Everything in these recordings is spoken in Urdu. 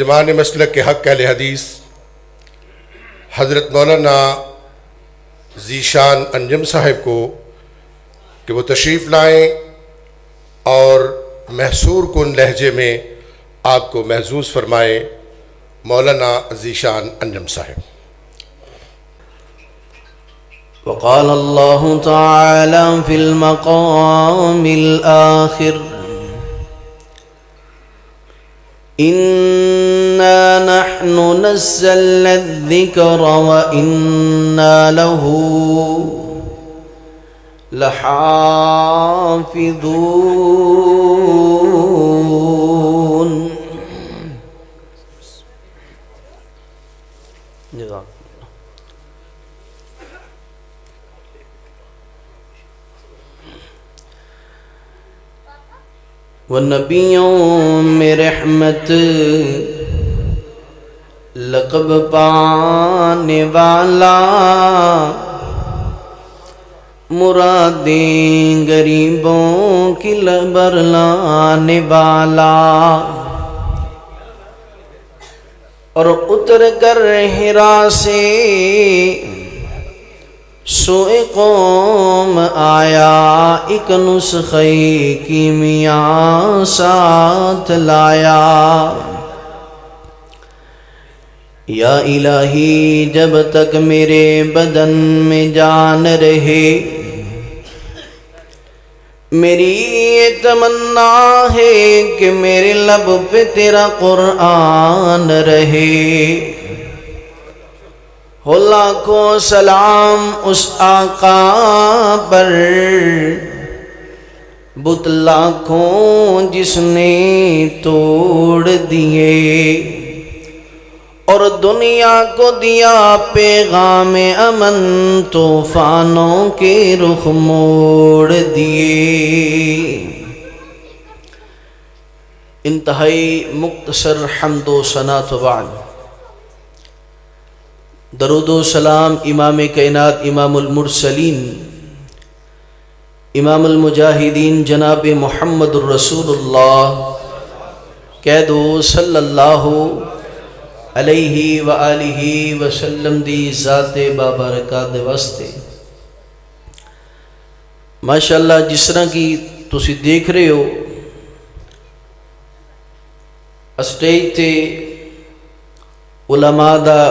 ترجمان مسلک کے حق اہل حدیث حضرت مولانا ذیشان انجم صاحب کو کہ وہ تشریف لائیں اور محصور کن لہجے میں آپ کو محظوظ فرمائیں۔ مولانا ذیشان انجم صاحب۔ وقال الله تعالى في المقام الآخر إنا نحن نزلنا الذكر وإنا له لحافظون۔ جزاک والنبیوں میں رحمت لقب پانے والا، مرادیں غریبوں کی برلانے والا، اور اتر کر حرا سے سوئے قوم آیا، ایک نسخہ کیمیا ساتھ لایا۔ یا الہی جب تک میرے بدن میں جان رہے، میری یہ تمنا ہے کہ میرے لب پہ تیرا قرآن رہے۔ ہو لاکھوں سلام اس آقا پر، بت لاکھوں جس نے توڑ دیے، اور دنیا کو دیا پیغام امن، طوفانوں کے رخ موڑ دیے۔ انتہائی مختصر حمد و ثنا تو بعد، درود و سلام امام کائنات، امام المرسلین، امام المجاہدین جناب محمد الرسول اللہ کہہ دو صلی اللہ علیہ وآلہ وسلم دی ذات بابرکات واسطے۔ ماشاءاللہ جس طرح کی تسی دیکھ رہے ہو، اسٹیج تے علماء دا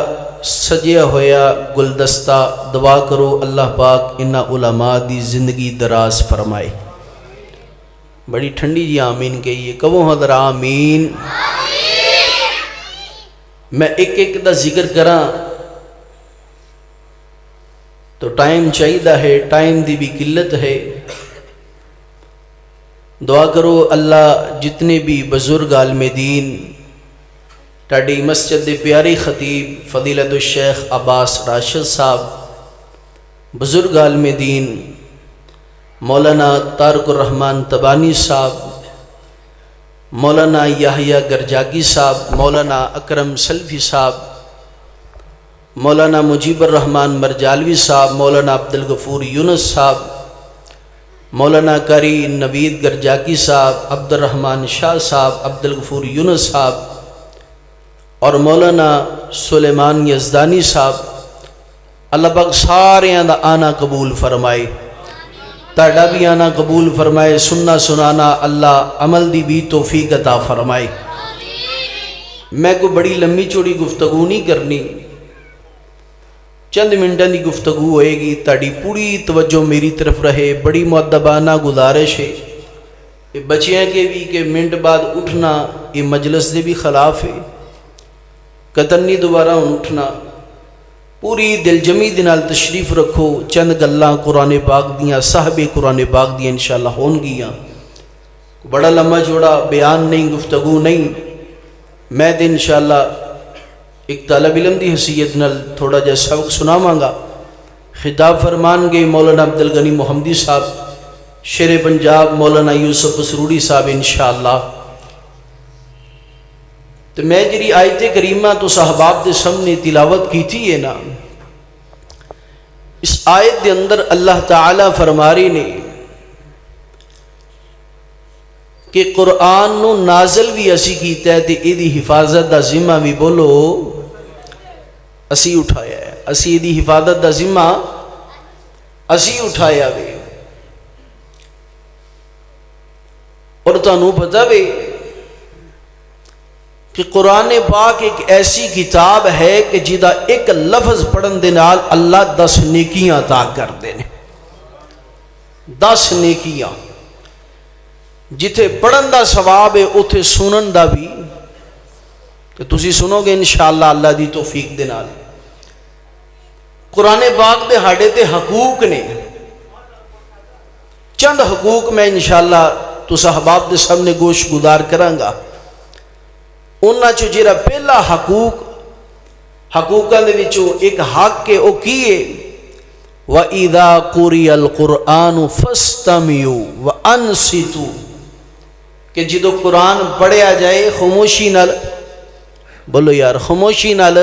سجیا ہویا گلدستہ، دعا کرو اللہ پاک انہاں علماء دی زندگی دراز فرمائے۔ بڑی ٹھنڈی جی آمین کہیے، کہو حضر آمین۔ میں ایک ایک دا ذکر کراں تو ٹائم چاہیدہ ہے، ٹائم دی بھی قلت ہے۔ دعا کرو اللہ جتنے بھی بزرگ عالم دین، تاڑی مسجد پیاری خطیب فضیلت الشیخ عباس راشد صاحب، بزرگ عالم دین مولانا طارق الرحمن تبانی صاحب، مولانا یحییٰ گرجاگی صاحب، مولانا اکرم سلفی صاحب، مولانا مجیب الرحمن مرجالوی صاحب، مولانا عبدالغفور یونس صاحب، مولانا قاری نوید گرجاگی صاحب، عبد الرحمن شاہ صاحب، عبدالغفور یونس صاحب، اور مولانا سلیمان یزدانی صاحب، اللہ پاک سارے دا آنا قبول فرمائے، تاڑا بھی آنا قبول فرمائے، سننا سنانا اللہ عمل دی بھی توفیق عطا فرمائے۔ میں کو بڑی لمبی چوڑی گفتگو نہیں کرنی، چند منٹوں دی گفتگو ہوئے گی، تاڑی پوری توجہ میری طرف رہے۔ بڑی مؤدبانہ گزارش ہے یہ بچیاں کے بھی کہ منٹ بعد اٹھنا یہ مجلس دے بھی خلاف ہے، قطن نہیں دوبارہ اٹھنا۔ پوری دل جمی دنال تشریف رکھو، چند گلاں قرآن پاک دیاں، صاحب قرآن پاک دیاں انشاءاللہ ہون گیاں۔ بڑا لمبا جوڑا بیان نہیں، گفتگو نہیں، میں دے انشاءاللہ ایک طالب علم دی حیثیت نال تھوڑا جا سبق سناواں گا۔ خطاب فرمان گے مولانا عبدالغنی محمدی صاحب، شیر پنجاب مولانا یوسف سروڑی صاحب انشاءاللہ۔ تو میں جری آیت کریمہ تو صحاباب دے سامنے تلاوت کی تھی ہے نا، اس آیت دے اندر اللہ تعالی فرما رہے نے کہ قرآن نو نازل بھی اسی کیتا ہے تے ایدی حفاظت دا ذمہ بھی بولو اسی اٹھایا ہے. اسی ایدی حفاظت دا ذمہ اسی اٹھایا وے. اور تانوں پتہ وے کہ قرآن پاک ایک ایسی کتاب ہے کہ جدا ایک لفظ پڑھن دے نال اللہ 10 نیکیاں عطا کر دینے. 10 نیکیاں جتھے پڑھن دا ثواب ہے اتھے سنن دا بھی. کہ تسی سنو گے انشاءاللہ اللہ دی توفیق دے نال. قرآن پاک دے ہاڑے تے حقوق نے. چند حقوق میں انشاءاللہ تو صحباب دے سامنے گوش گزار کراں گا. انہاں چو جیرا پہلا حقوقاں دے وچوں ایک حق کے او کیے وَإِذَا قُرِئَ الْقُرْآنُ فَاسْتَمِعُوا وَأَنصِتُوا کہ جدو قرآن پڑھیا جائے خاموشی نال بولو یار خاموشی نال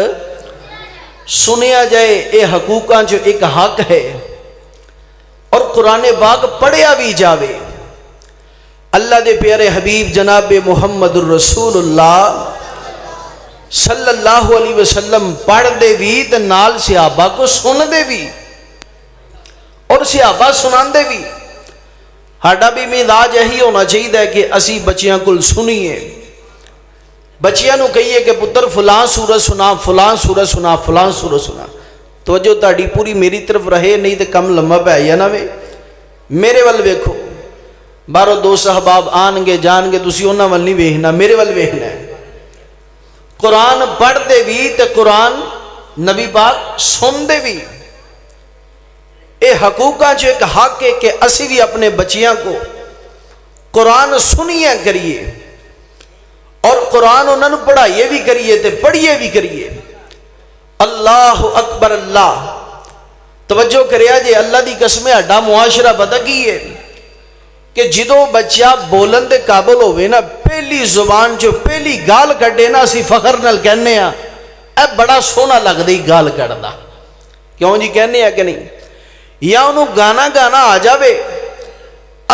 سنیا جائے. اے حقوقاں جو ایک حق ہے. اور قرآن پاک پڑھیا بھی جاوے. اللہ دے پیارے حبیب جناب محمد الرسول اللہ صلی اللہ علیہ وسلم پڑھ دے بھی تے نال صحابہ کو سن دے بھی اور صحابہ سنان دے بھی. ہاڑا بھی مزاج یہی ہونا چاہیے کہ اسی بچیاں کل سنیے. بچیاں نو کہیے کہ پتر فلاں سورہ سنا فلاں سورہ سنا فلاں سورہ سنا. توجہ تاڑی پوری میری طرف رہے نہیں تے کم لمحہ پہ آیا نا وے. میرے ول ویکھو بارو 2 صحباب آن گے جان گے تسی انہاں ول نہیں ویکھنا میرے ول ویکھنا ہے. قرآن پڑھ دے بھی تے قرآن نبی پاک سن دے بھی. اے حقوقاں جو ایک حق ہے کہ اسی بھی اپنے بچیاں کو قرآن سنیے کریے اور قرآن انہوں نے پڑھائیے بھی کریے تے پڑھیے بھی کریے. اللہ اکبر. اللہ توجہ کریا جے اللہ دی قسم ہڈا معاشرہ پتہ کی ہے کہ جدو بچہ بولن دے قابل ہوئے نا پہلی زبان جو پہلی گال کڈے نا اسی فخر نال کہنے ہیں اے بڑا سونا لگ دی گال کڈدا. کیوں جی کہنے ہیں کہ نہیں. یا انہوں گانا آ جاوے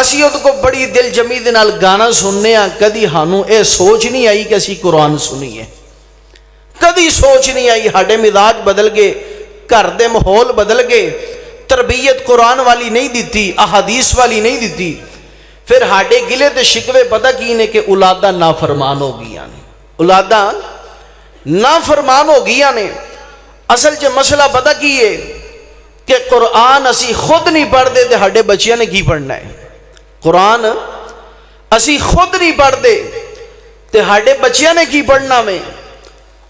اسی ادھ کو بڑی دل جمی دے نال گانا سننے ہیں. کدی ہانوں اے سوچ نہیں آئی کہ اسی قرآن سنیے. کدی سوچ نہیں آئی. ہاڑے مزاج بدل گئے گھر دے ماحول بدل گئے. تربیت قرآن والی نہیں دیتی احادیث والی نہیں دیتی. پھر ہاڑے گلے تے شکوے پتہ کی نے کہ اولاداں نافرمان ہو گیا نے. اولاداں نافرمان ہو گیا نے. اصل چ مسئلہ پتہ کی ہے کہ قرآن اسی خود نہیں پڑھ دے تے ہاڑے بچیاں نے کی پڑھنا ہے. قرآن اسی خود نہیں پڑھ دے تے ہاڑے بچیاں نے کی پڑھنا میں.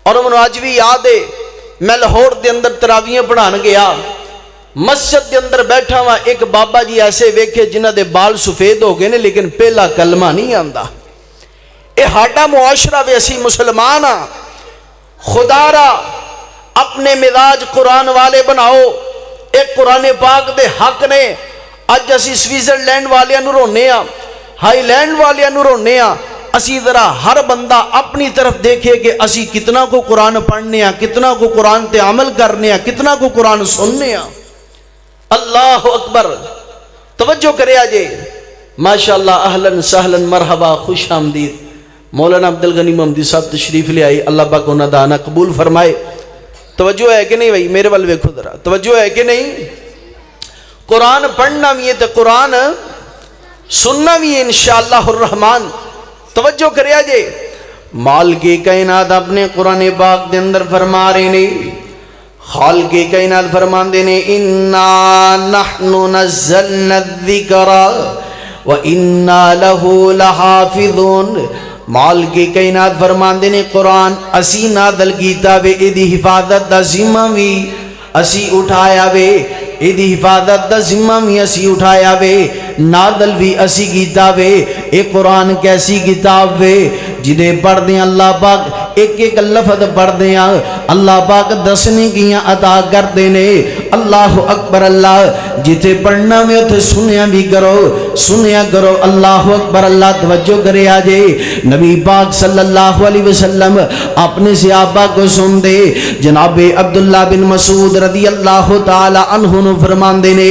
اور منو آج بھی یاد ہے میں لاہور دے اندر تراویاں پڑھان گیا. مسجد دے اندر بیٹھا ہوا ایک بابا جی ایسے ویکھے جنہ دے بال سفید ہو گئے نے لیکن پہلا کلمہ نہیں آندا. اے ہاڑا معاشرہ وے اسی مسلمان ہاں. خدا را اپنے مزاج قرآن والے بناؤ. ایک قرآن پاک دے حق نے. اج اسی سوئٹزرلینڈ والے نو رونے ہاں ہائی لینڈ والے نو رونے ہاں. اسی ذرا ہر بندہ اپنی طرف دیکھے کہ اسی کتنا کو قرآن پڑھنے ہاں کتنا کو قرآن تے عمل کرنے ہاں کتنا کو قرآن سننے ہاں. اللہ اکبر. توجہ کرے آجے ماشاءاللہ اہلاً سہلاً مرحبا خوش آمدید. مولانا عبدالغنی محمدی صاحب تشریف لے آئی. اللہ پاک انہاں دا آنا قبول فرمائے. توجہ ہے کہ نہیں بھائی میرے وال ویکھو ذرا توجہ ہے کہ نہیں. قرآن پڑھنا بھی ہے تو قرآن سننا بھی ہے انشاءاللہ الرحمن. توجہ کریا جے مالک کائنات اپنے قرآن پاک دے اندر فرما رہے نے. خالق کائنات فرمان دے نے انا نحن نزلنا الذکر وانا له لحافظون. مالک کائنات فرمان دے نے قرآن اسی نازل کیتا وے ایدی حفاظت دا ذمہ بھی اسی اٹھایا وے. ایدی حفاظت دا ذمہ بھی اسی اٹھایا وے. نازل بھی اسی کیتا وے. اے قرآن کیسی کتاب وے جدے پڑھ دیں اللہ پاک ایک ایک لفظ پڑھ دیں اللہ پاک دسنے کیاں عطا کر دینے. اللہ اکبر. اللہ جتے پڑھنا میں اتھے سنیا بھی کرو سنیا کرو اللہ اکبر اللہ توجہ کرے آجے نبی پاک صلی اللہ علیہ وسلم اپنے صحابہ کو سن دے جناب عبداللہ بن مسعود رضی اللہ تعالی عنہ نے فرمان دینے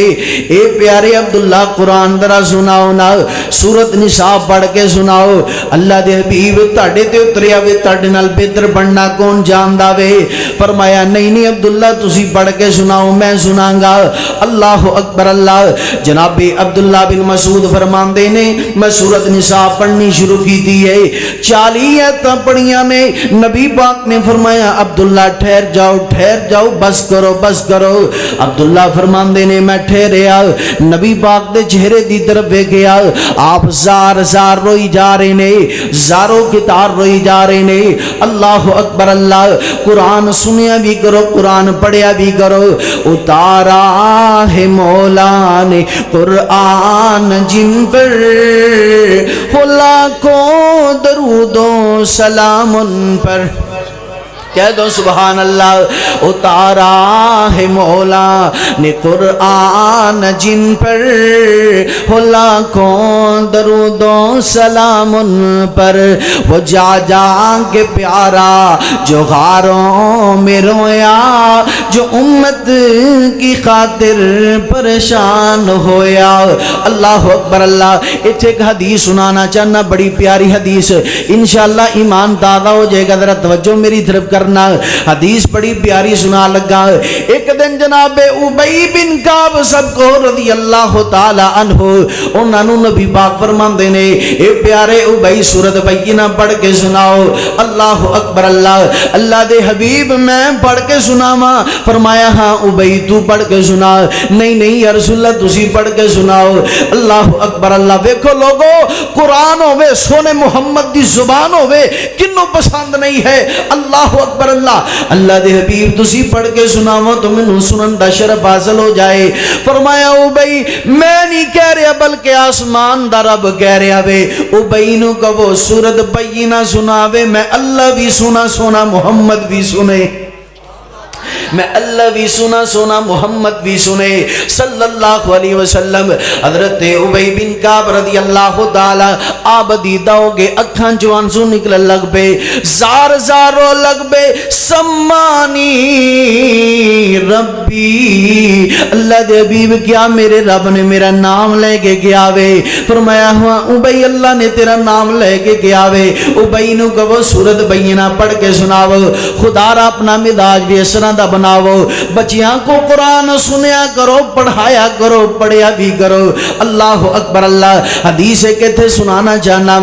اے پیارے عبداللہ قرآن درہ سناؤ نا سورت نساء پڑھ کے سناؤ اللہ دے حبیب تاڑے تے اتریا وے تاڑے نال بہتر پڑھنا کون جاندہ وے فرمایا نہیں عبداللہ تسی پڑھ کے سناؤ میں سناں گا اللہ اکبر اللہ جناب عبداللہ بن مسعود فرمان دینے میں سورت نساء پڑھنی شروع کی دی ہے 40 آیتاں پڑھیاں نے نبی پاک نے فرمایا عبداللہ ٹھہر جاؤ بس کرو عبداللہ فرمان دینے میں ٹھہریا نبی پاک دے چہرے دی طرف گیا آپ زار روئی جا رہے نے زاروں کی تار روئی جا رہے نے اللہ اکبر اللہ قرآن سنیا بھی کرو قرآن پڑھیا بھی کرو اتارا ہے مولا نے قرآن جن پر ہو لاکھوں درود و سلام ان پر کہہ دو سبحان اللہ اتارا ہے مولا نے قرآن جن پر ہو لاکھوں درود و سلام ان پر وہ جا کے پیارا جو غاروں میں رویا جو امت کی خاطر پریشان ہویا اللہ اکبر اللہ ایک حدیث سنانا چاہنا بڑی پیاری حدیث انشاءاللہ ایمان دادا ہو جائے گا ذرا توجہ میری طرف کر حدیث بڑی پیاری سنا لگا ایک دن جناب ابی بن کعب سب کو رضی اللہ تعالی عنہ انہوں نے نبی پاک فرمان دینے اے پیارے ابی سورت بینہ پڑھ کے سناؤ اللہ اکبر اللہ دے حبیب میں پڑھ کے سناما فرمایا ہاں ابی تو پڑھ کے سنا نہیں یا رسول اللہ تسی پڑھ کے سناؤ اللہ اکبر اللہ ویکھو لوگو قرآن ہوئے سونے محمد دی زبان ہوئے کنوں پسند نہیں ہے اللہ اکبر اللہ دے حبیب تسی پڑھ کے سناو تو میں سنن دا شرف حاصل ہو جائے فرمایا ابی میں نہیں کہہ رہا بلکہ آسمان دا رب کہہ رہا وے ابی نو کہو سورت بینہ سناوے میں اللہ بھی سنا محمد بھی سنے میں اللہ بھی سنا محمد بھی سنے صلی اللہ علیہ وسلم حضرت ابی بن کعب رضی اللہ تعالی آپ دیدہ ہو گے اکھان جوان سو نکل لگ بے زار رو لگ بے سمانی ربی اللہ دے حبیب کیا میرے رب نے میرا نام لے کے گیا وے فرمایا ہوا ابی اللہ نے تیرا نام لے کے گیا وے ابی نو کہو سورت بینہ پڑھ کے سناو خدا را اپنا مزاج بھی اس طرح دا بناو بچیاں کو قرآن سنیا کرو پڑھایا کرو پڑھیا بھی کرو اللہ اکبر اللہ حدیث کہتے سنانا چاہنا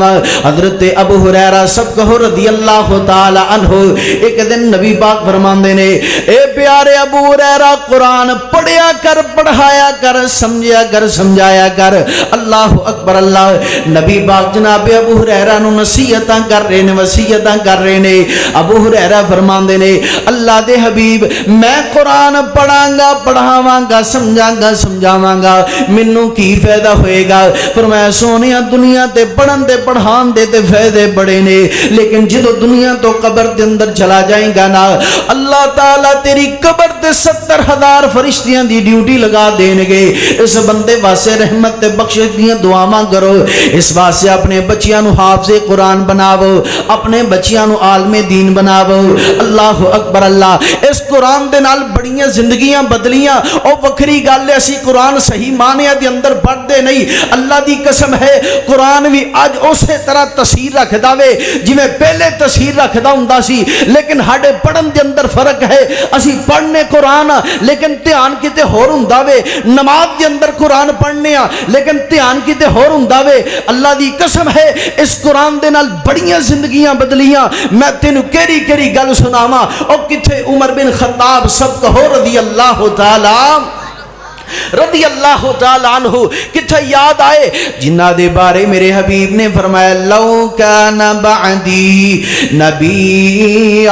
حضرت ابو ہریرہ سب کہو رضی اللہ تعالی عنہ ایک دن نبی پاک فرمان دینے اے پیارے ابو ہریرہ قرآن پڑھیا کر پڑھایا کر سمجھایا کر اللہ اکبر اللہ نبی پاک جناب ابو ہریرہ نو نصیحتاں کر رہے نے ابو ہریرہ فرمان دینے اللہ دے حبیب میں قرآن پڑھاں گا پڑھاواں گا سمجھاواں گا منوں کی فائدہ ہوئے گا فرمایا سونیا دنیا تے پڑھن تے پڑھان دے تے فائدے بڑے نے لیکن جدو دنیا تو قبر دے اندر چلا جائیں گا نا اللہ تعالیٰ تیری قبر تے 70,000 فرشتیاں دی ڈیوٹی لگا دیں گے اس بندے واسے رحمت تے بخشش دیاں دعاواں کرو اس واسے اپنے بچیاں نو حافظ قرآن بناو اپنے بچیاں نو عالم دین بناو اللہ اکبر اللہ اس قرآن دے نال بڑیاں زندگیاں بدلیاں او وکھری گل اسی قرآن صحیح معنی دے اندر پڑھ دے نہیں اللہ دی قسم ہے قرآن بھی اج اسی طرح تاثیر رکھدا وے جویں پہلے تاثیر رکھدا ہوندا سی لیکن ہاڈے پڑھن دے اندر فرق ہے اسی پڑھنے قرآن لیکن دھیان کتے ہور ہوندا وے نماز دے اندر قرآن پڑھنے لیکن دھیان کتے ہور ہوندا وے اللہ دی قسم ہے اس قرآن دے نال بڑیاں زندگیاں بدلیاں میں تینوں کیڑی گل سناواں او کتے عمر بن خطاب سب کہو رضی اللہ تعالی عنہ کتھا یاد آئے جنہ دے بارے میرے حبیب نے فرمایا لو کان بعدی نبی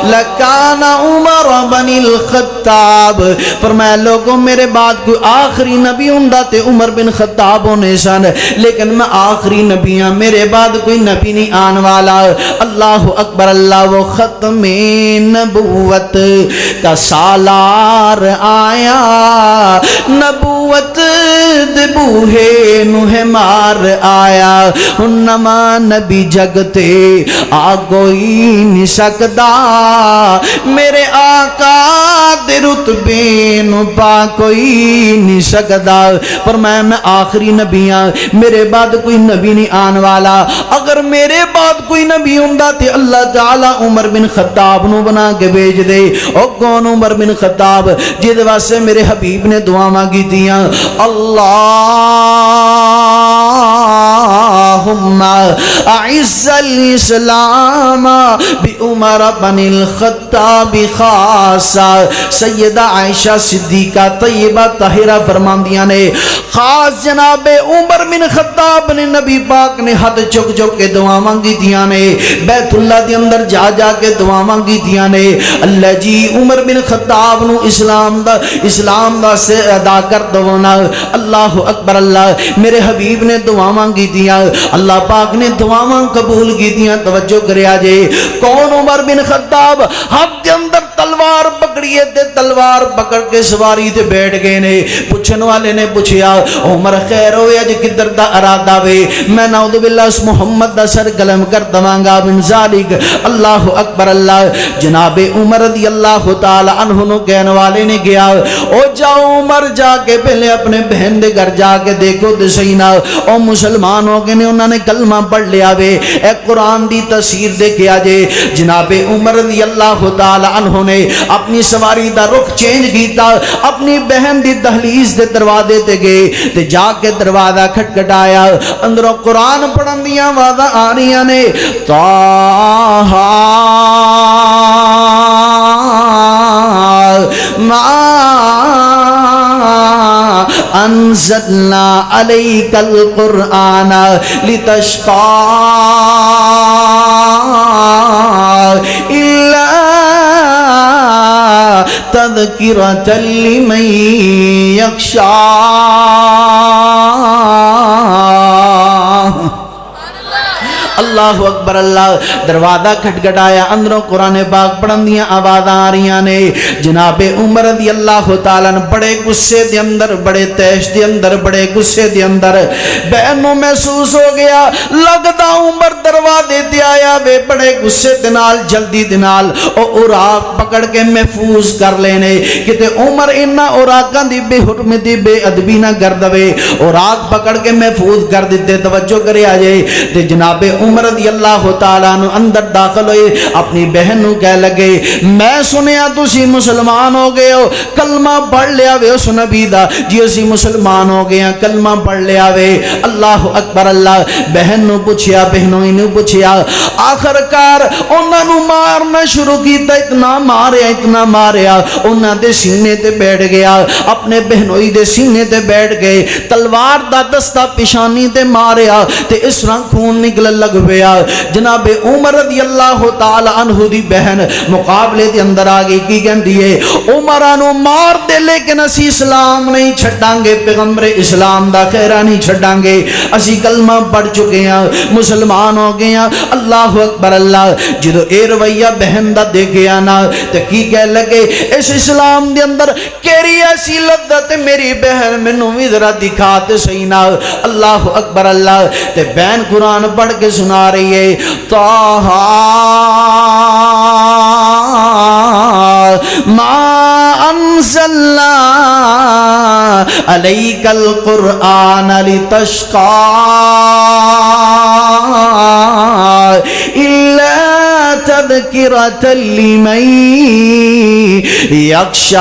لکان عمر بن الخطاب خطاب فرمایا لوگوں میرے بعد کوئی آخری نبی ہوندا تے عمر بن خطاب ہونے سن لیکن میں آخری نبی ہاں میرے بعد کوئی نبی نہیں آن والا اللہ اکبر اللہ وہ ختم نبوت کا سالار آیا نبوت دے بوہے نوہ مار آیا نما نبی جگتے آگوئی نہیں سکدا میرے آقا دے رتبے نو پا کوئی نہیں سکدا فرمایا میں آخری نبی ہاں میرے بعد کوئی نبی نہیں آن والا اگر میرے بعد کوئی نبی ہوندا تے اللہ تعالی عمر بن خطاب نو بنا کے بھیج دے او کون عمر بن خطاب جس واسطے میرے حبیب نے دعاواں کیتیاں اللہم اعز الاسلام بعمر بن الخطاب خاصا سیدہ عائشہ صدیقہ طیبہ طاہرہ فرماندیاں نے خاص جناب عمر بن خطاب نے نبی پاک نے ہاتھ چک چک کے دعا مانگی دیاں نے بیت اللہ دے اندر جا جا کے دعا مانگی دیاں نے اللہ جی عمر بن خطاب نو اسلام دا سے ادا کر دونا اللہ اکبر اللہ میرے حبیب نے دعا مانگی دیاں اللہ پاک نے دعاواں قبول کی دیاں توجہ کریا جے کون عمر بن خطاب ہاتھ دے اندر تلوار پکڑیے تے تلوار پکڑ کے سواری تے بیٹھ گئے نے پوچھن والے نے پوچھیا عمر خیر ہوئے اج کدھر دا ارادہ وے میں نعوذ باللہ اس محمد دا سر قلم کر دواں گا من ذالک اللہ اکبر اللہ جناب عمر رضی اللہ تعالی عنہ نو کہنے والے نے گیا او جاؤ عمر جا کے پہلے اپنے بہن دے گھر جا کے دیکھو تے صحیح نہ او مسلمان ہو گئے نے انہوں نے کلمہ پڑھ لیا وے اے قرآن دی تفسیر دیکھیا جے جناب عمر رضی اللہ تعالی عنہ نے اپنی سواری دا رخ چینج کیتا اپنی بہن دی دہلیز دے دروازے تے گئے تے جا کے دروازہ کھٹکھٹایا اندروں قرآن پڑھن دیاں آوازاں آ رہیاں نے طٰہٰ ما انزلنا علیک القرآن لتشقى الا تذکرۃ لمن یخشی اللہ اکبر اللہ دروازہ کھٹکھٹایا اندروں قرآن پاک پڑھن دیاں آوازاں آ رہیاں نے جناب عمر رضی اللہ تعالیٰ بڑے غصے دے اندر بڑے تیش دے اندر بڑے غصے دے اندر بہنوں محسوس ہو گیا لگدا عمر دروازے تے آیا وے بڑے غصے دے نال جلدی دے نال او اوراق پکڑ کے محفوظ کر لینے کتے عمر انہاں اوراقاں دی بے حرمتی دی بے ادبی نہ کر دے اوراق پکڑ کے محفوظ کر دیتے توجہ کرے آ جائے تے جناب عمر رضی اللہ تعالیٰ عنہ اندر داخل ہوئے اپنی بہن نو کہہ لگے میں سنیا تسی مسلمان ہو گئے ہو کلمہ پڑھ لیا وے اس نبی دا جی اسی مسلمان ہو گئے ہیں کلمہ پڑھ لیا وے اللہ اکبر اللہ بہن نو پوچھیا بہنوں نو پوچھیا آخر کار انہاں نو مارنا شروع کیتا اتنا ماریا انہاں دے سینے تے بیٹھ گیا اپنے بہنوئی دے سینے تے بیٹھ گئے تلوار دا دستہ پیشانی تے ماریا تے اس رنگ خون نکل لگ پیا جناب عمر رضی اللہ تعالی عنہ دی بہن مقابلے دے اندر آگئی کی کہندی ہے عمرانو مار دے لیکن اسی اسلام نہیں چھڑاں گے پیغمبر اسلام دا خیرہ نہیں چھڑاں گے اسی کلمہ پڑھ چکے ہیں مسلمان ہو گئے ہیں اللہ اکبر اللہ جدو اے رویہ بہن دا دیکھے آنا تو کی کہہ لگے اس اسلام دے اندر کیری ایسی لذت میری بہن منو بھی ذرا دکھاتے صحیح نہ اللہ اکبر اللہ تے بہن قرآن پڑھ کے سنا رہی ہے طٰہٰ ما انزلنا علیک القرآن لتشقى الا تذکرۃ لمن یخشی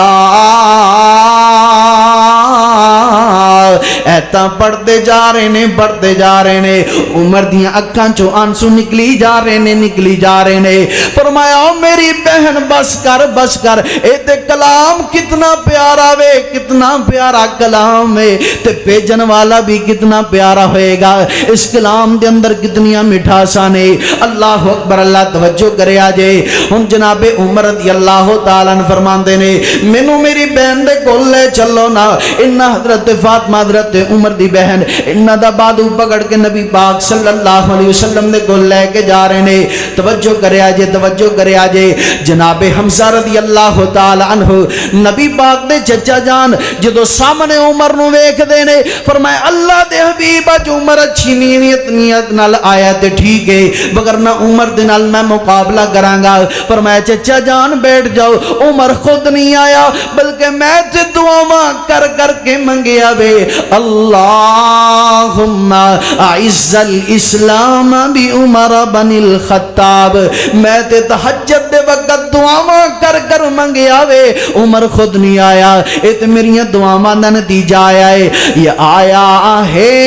ایتا پڑھتے جا رہے نے پڑھتے جا رہے نے عمر دیاں اکھاں چوں آنسو نکلی جا رہے نے نکلی جا رہے نے فرمایا او میری بہن بس کر اے تے کلام کتنا پیارا وے کتنا پیارا کلام ہے تے بھیجن والا بھی کتنا پیارا ہوئے گا اس کلام دے اندر کتنیاں مٹھاساں نے اللہ اکبر اللہ توجہ کرے آجے ہن جناب عمر رضی اللہ تعالیٰ عنہ فرماندے نے مینوں میری بہن دے کول لے چلو نا انہاں حضرت فاطمہ حضرت عمر دی بہن انہاں دا بادو پکڑ کے نبی پاک صلی اللہ علیہ وسلم دے کول لے کے جا رہے نے توجہ کرے آجے جناب حمزہ رضی اللہ تعالیٰ عنہ نبی پاک دے چچا جان جدو سامنے عمر نو ویکھ دے نے فرمایا اللہ دے حبیب اج عمر اچھی نیت نال آیا تے ٹھیک ہے وگرنہ عمر دے نال میں مقابلہ کراں گا فرمایا چچا جان بیٹھ جاؤ عمر خود نہیں آیا بلکہ میں تے دعاواں کر کے منگیا وے اللہم اعز الاسلام بی عمر بن الخطاب میں تے تہجد دے وقت دعاواں کر منگیا وے عمر خود نہیں آیا اے تے میریاں دعاواں دا نتیجہ آیا ہے یہ آیا ہے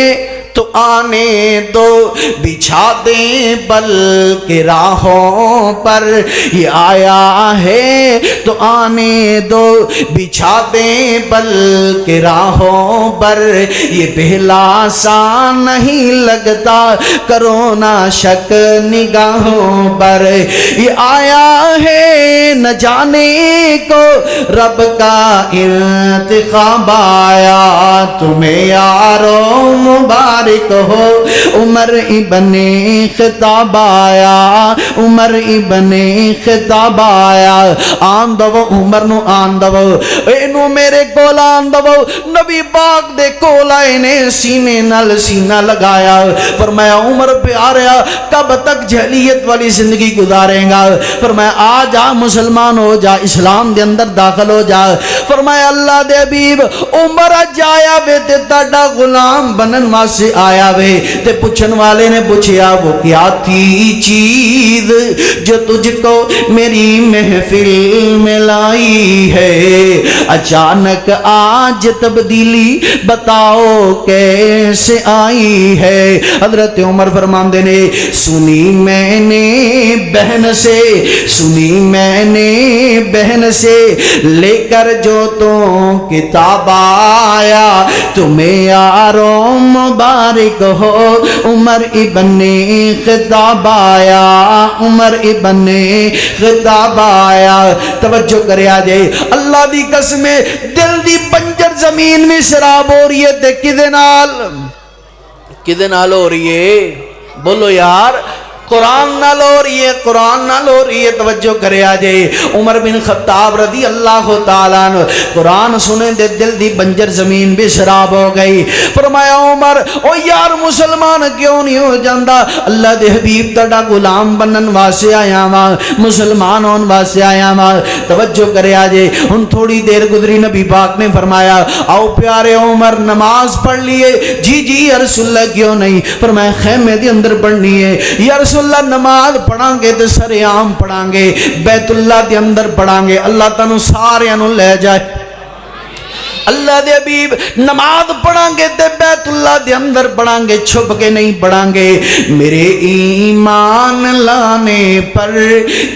تو آنے دو بچھا دیں بل کے راہوں پر یہ آیا ہے تو آنے دو بچھا دیں بل کے راہوں پر یہ پہلا سا نہیں لگتا کرو نہ شک نگاہوں پر یہ آیا ہے نہ جانے کو رب کا انتخاب آیا تمہیں یارو مبارک ہو عمر ابن خطاب آیا عمر ابن خطاب آیا آن دو عمر نو آن دو اینو میرے کول آن دو نبی پاک دے کول آئے نے سینے نال سینہ لگایا فرمایا عمر پیاریا کب تک جہلیت والی زندگی گزاریں گا فرمایا آ جا مسلمان ہو جا اسلام دے اندر داخل ہو جا فرمایا اللہ دے حبیب عمر جایا وے تے تاڑا غلام بنن واسے آیا وے تے پوچھن والے نے پوچھیا وہ کیا تھی چیز جو تجھ کو میری محفل میں لائی ہے اچانک آج تبدیلی بتاؤ کیسے آئی ہے حضرت عمر فرماندے نے سنی میں نے بہن سے لے کر جو تو کتاب آیا تمہیں یارو مبارک ہو عمر ابن خطاب آیا عمر ابن خطاب آیا توجہ کرے آجے اللہ دی قسم دل دی بنجر زمین میں سراب ہو رہی ہے تے کدے نال ہو رہی ہے بولو یار قرآن نال ہو رہی ہے توجہ کرے آجے عمر بن خطاب رضی اللہ تعالیٰ عنہ قرآن سنے دے دل دی بنجر زمین بھی شراب ہو گئی فرمایا عمر او یار مسلمان کیوں نہیں ہو جاندہ اللہ دے حبیب تڑا غلام بنن واسے آیا ماں مسلمان ہون واسے آیا ماں توجہ کرے آجے ان تھوڑی دیر گزری نبی پاک نے فرمایا آؤ پیارے عمر نماز پڑھ لیے جی یا رسول اللہ کیوں نہیں فرمایا خیمے دی اندر پڑھنی ہے یا رسول اللہ نماز پڑھاں گے تو سر عام پڑھاں گے بیت اللہ دے اندر پڑھاں گے اللہ تانوں سارے انہوں لے جائے اللہ دے حبیب نماز پڑھاں گے تے بیت اللہ دے اندر پڑھاں گے چھپ کے نہیں پڑھاں گے میرے ایمان لانے پر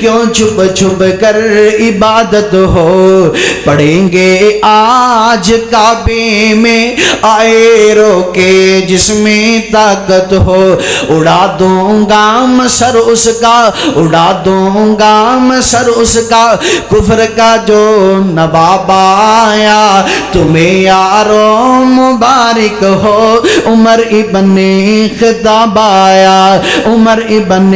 کیوں چھپ چھپ کر عبادت ہو پڑھیں گے آج کعبے میں آئے روکے جس میں طاقت ہو اڑا دوں گا سر اس کا اڑا دوں گا سر اس کا کفر کا جو نواب آیا تمہیں یارو مبارک ہو عمر ابن خطاب آیا عمر ابن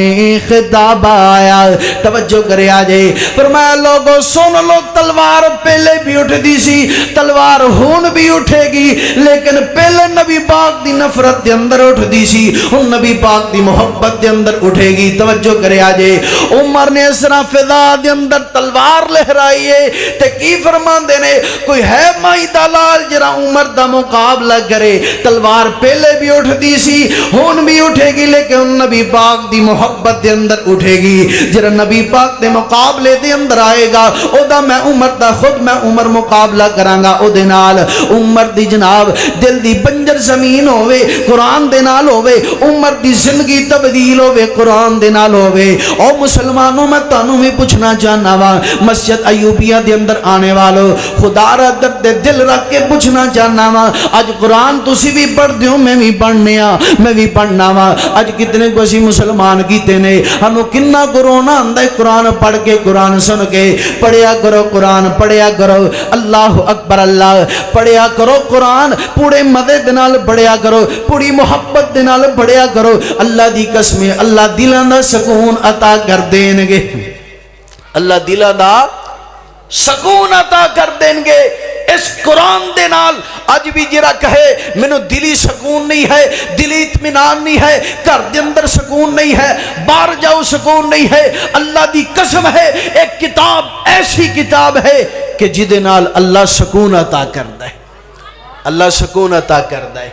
خطاب آیا توجہ کرے آجے فرمایا لوگوں سن لو تلوار پہلے بھی اٹھ دی سی تلوار ہون بھی اٹھے گی لیکن پہلے نبی پاک دی نفرت دے اندر اٹھ دی سی ان نبی پاک دی محبت دے اندر اٹھے گی توجہ کرے آجے عمر نے اس طرح فضا دے اندر تلوار لہرائی ہے تے کی فرمان دینے کوئی ہے مائی دلال جرا عمر دا مقابلہ کرے تلوار پہلے بھی اٹھ دی سی ہون بھی اٹھے گی لیکن نبی پاک دی محبت دے اندر اٹھے گی جرا نبی پاک دے مقابلے دے اندر آئے گا او دا میں عمر دا خود میں عمر مقابلہ کرانگا او دے نال عمر دی جناب دل دی بنجر زمین ہوئے قرآن دے نال ہوئے عمر دی زندگی تبدیل ہوئے قرآن دے نال ہوئے او مسلمانوں میں تانوں میں پوچھنا چاہنا وا مسجد ایوبیہ دے اندر آنے والو خدا را درد دل رکھ کے پوچھنا چاہنا وا آج قرآن تسی بھی پڑھ دیو میں بھی پڑھنے میں بھی پڑھنا وا آج کتنے کو اسی مسلمان کیتے نے ہمیں کننا کرونا اندھے قرآن پڑھ کے قرآن سن کے پڑھیا کرو قرآن پڑھیا کرو اللہ اکبر اللہ پڑھیا کرو قرآن پورے مدد نال پڑھیا کرو پوری محبت نال پڑھیا کرو اللہ دی قسم اللہ دلاں دا سکون عطا کر دین گے اللہ دلاں دا سکون عطا کر دین گے اس قرآن دے نال آج بھی جرا کہے منو دلی سکون نہیں ہے دلی اطمینان نہیں ہے گھر دے اندر سکون نہیں ہے باہر جاؤ سکون نہیں ہے اللہ دی قسم ہے ایک کتاب ایسی کتاب ہے کہ جدے نال اللہ سکون عطا کردا ہے اللہ سکون عطا کردا ہے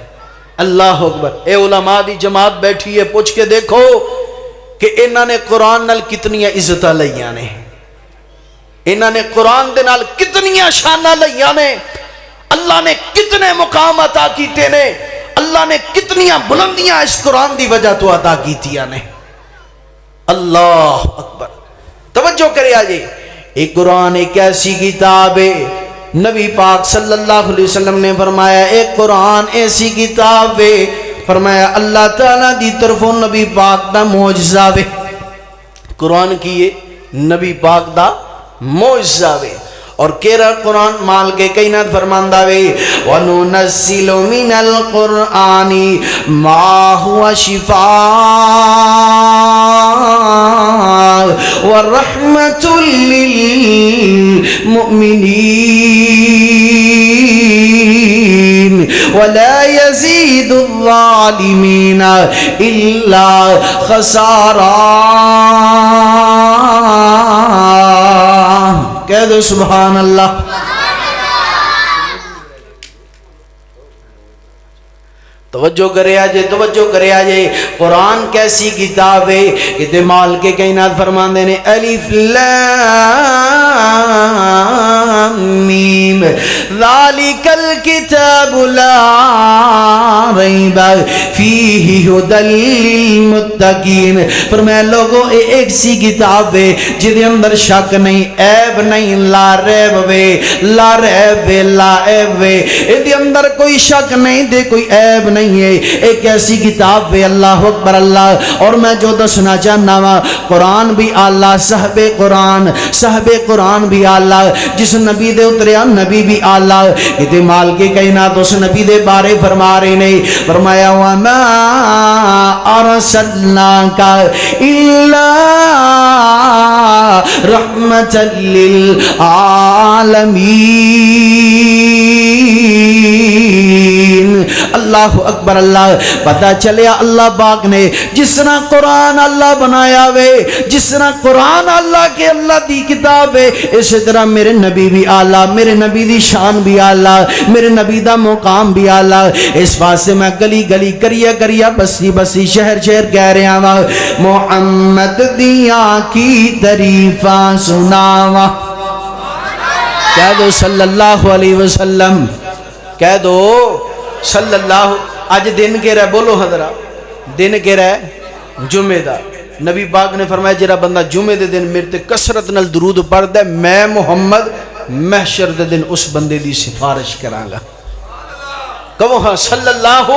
اللہ اکبر اے علماء دی جماعت بیٹھی ہے پوچھ کے دیکھو کہ انہاں نے قرآن نال کتنی عزتاں لئیاں نے انہاں نے قرآن دے نال کتنی شانہ لئیاں نے اللہ نے کتنے مقام عطا کیتے نے اللہ نے کتنی بلندیاں اس قرآن دی وجہ تو عطا کیتیاں نے اللہ اکبر توجہ کرے آجے ایک قرآن ایک ایسی کتاب ہے نبی پاک صلی اللہ علیہ وسلم نے فرمایا ایک قرآن ایسی کتاب ہے فرمایا اللہ تعالیٰ دی طرفوں نبی پاک دا معجزہ ہے قرآن کیے نبی پاک دا معجزہ ہے اور کیرا قرآن مال کے کائنات فرماندہ وے وَنُنَزِّلُ مِنَ الْقُرْآنِ مَا هُوَ شِفَاءٌ وَرَحْمَةٌ لِّلْمُؤْمِنِينَ وَلَا يَزِيدُ الظَّالِمِينَ إِلَّا خَسَارًا کہہ دو سبحان اللہ توجہ کرے آجے قرآن کیسی کتاب ہے کہ دمال کے کائنات فرماندے نے الف لام میم ذالک الکتاب لا ریب فیہ ھدی للمتقین فرمایا لوگوں ایک سی کتاب ہے جدے اندر شک نہیں عیب نہیں لا ریب وے لا ریب وے لا عیب وے دے اندر کوئی شک نہیں دے کوئی عیب نہیں ہے ایک ایسی کتاب ہے اللہ اکبر اللہ اور میں جو دسنا چاہنا وا قرآن بھی اللہ صاحب قرآن بھی اللہ جس نبی دے اتریا نبی بھی اللہ اتنے مال کے کائنات اس نبی دے بارے فرما رہے نہیں فرمایا وَمَا أَرْسَلْنَاكَ إِلَّا رَحْمَةً لِّلْعَالَمِينَ اللہ اکبر اللہ پتہ چلیا اللہ پاک نے جس طرح قرآن اللہ بنایا وے جس طرح قرآن اللہ کے اللہ دی کتاب ہے اس طرح میرے نبی بھی آلہ میرے نبی دی شان بھی آلہ میرے نبی دا مقام بھی آلہ اس بات سے میں گلی گلی کریا بسی بسی شہر کہہ رہا ہوا محمد دیا کی تعریفاں سناوا کہہ دو صلی اللہ علیہ وسلم کہہ دو صلی اللہ آج دن کے رہے بولو حضرہ دن کے رہے جمعہ دا نبی پاک نے فرمایا جرا بندہ جمعہ دے دن میرے تے کسرت نال درود پڑھ دے میں محمد محشر دے دن اس بندے دی سفارش کرانگا کہو ہاں صلی اللہ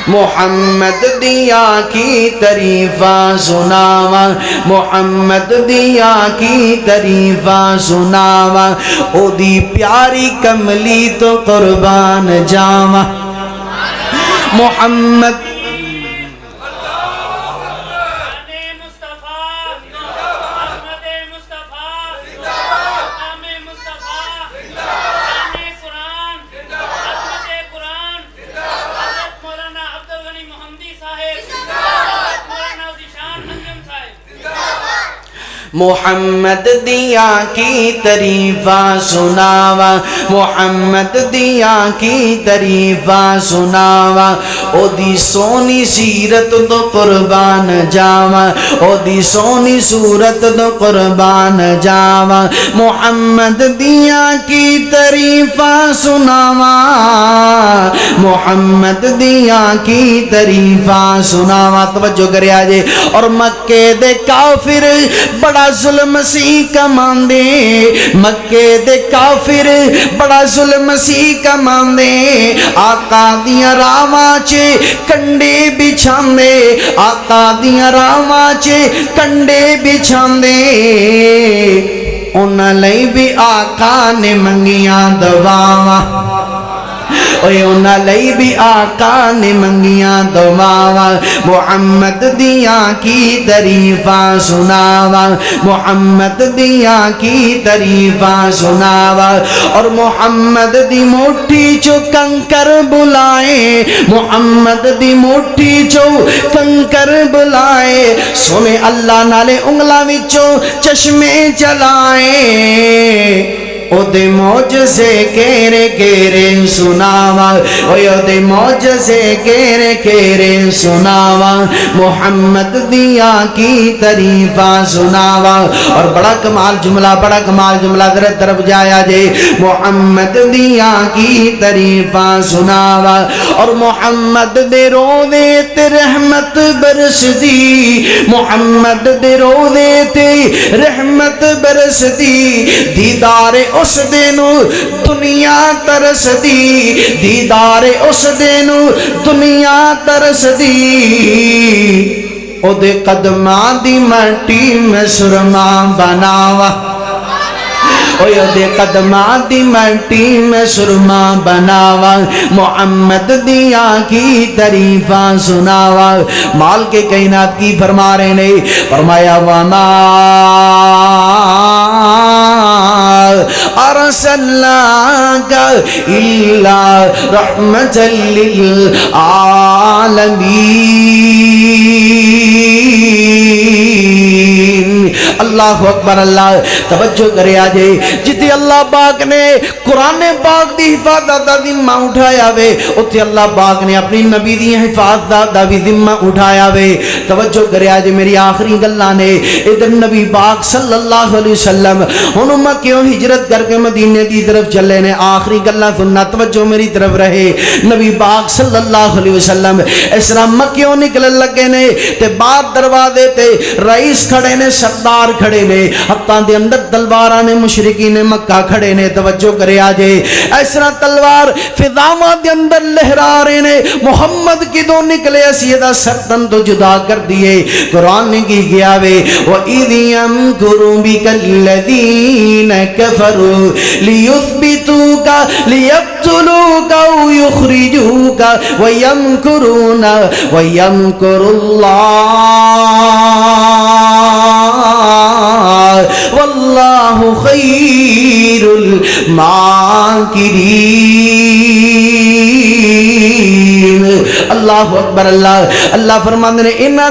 محمد دیا کی تعریفاں سناوا محمد دیا کی تعریفاں سناوا او دی پیاری کملی تو قربان جاوا محمد محمد دیا کی تعریفاں سناوا محمد دیا کی تعریفاں سناوا او دی سونی سیرت تو قربان جاوا او دی سونی صورت تو قربان جاوا محمد دیا کی تعریفاں سناوا محمد دیا کی تعریفاں سناوا توجہ کرے آجے اور مکے دے کافر بڑا ظلم سی کماندے مکے دے کافر بڑا ظلم سی کماندے آقا دیاں راواں چے کنڈے بچھاندے آقا دیاں راواں چے کنڈے بچھاندے انہاں لئی بھی آقا نے منگیاں دعاواں اوے انہاں لئی بھی آقا نے منگیاں دعاواں محمد دیا کی تعریفاں سناوا محمد دیا کی تعریفاں سناوا اور محمد دی موٹھی چو کنکر بلائے محمد دی موٹھی چو کنکر بلائے سونے اللہ نالے انگلا وچو چشمے چلائے او دے معجزے کیرے کیرے سناوا او دے معجزے کیرے کیرے سناوا محمد دیا کی تعریفاں سناوا اور بڑا کمال جملہ ذرا طرف جایا جے محمد دیا کی تعریفاں سناوا اور محمد دے روزے تے رحمت برس دی محمد دے روزے تے رحمت برس دی دیدار اس دینو دنیا ترس دی دیدار اس دینو دنیا ترس دی او دے قدماں دی مٹی میں سرما بناوا اوہ دے قدماں دی مٹی میں سرما بناوا محمد دیا کی تعریفاں سناوا مال کے کائنات کی فرما رہے نے فرمایا وما ارسلناک الا رحمت للعالمین اللہ اکبر اللہ توجہ کرے آجے جتے اللہ پاک نے قرآن پاک دی حفاظت دا ذمہ اٹھایا وے اتے اللہ پاک نے اپنی نبی دی حفاظت دا بھی ذمہ اٹھایا وے توجہ کرے آجے میری آخری گلہ نے ادھر نبی پاک صلی اللہ علیہ وسلم انہوں مکیوں ہجرت کر کے مدینے دی طرف چلے نے آخری گلہ سننا توجہ میری طرف رہے نبی پاک صلی اللہ علیہ وسلم اس طرح مکیوں نکل لگے نے تے بعد دروازے تے رئیس کھڑے نے سردار کھڑے نے حتیٰ دے اندر تلوارہ نے مشرقین مکہ کھڑے نے توجہ کرے آجے اس طرح تلوار فضاواں دے اندر لہرا رہے نے محمد کی دو نکلے سیدہ سرطن تو جدا کر دیے قرآن نے کی گیا وے وَإِذْ يَمْكُرُ بِكَ الَّذِينَ كَفَرُوا لِيُثْبِتُوكَ لِيَقْتُلُوكَ أَوْ يُخْرِجُوكَ وَيَمْكُرُونَ وَيَمْكُرُ اللَّهُ وَاللَّهُ خَيْرُ الْمَاكِرِينَ اللہ اکبر اللہ فرماندے نے انہاں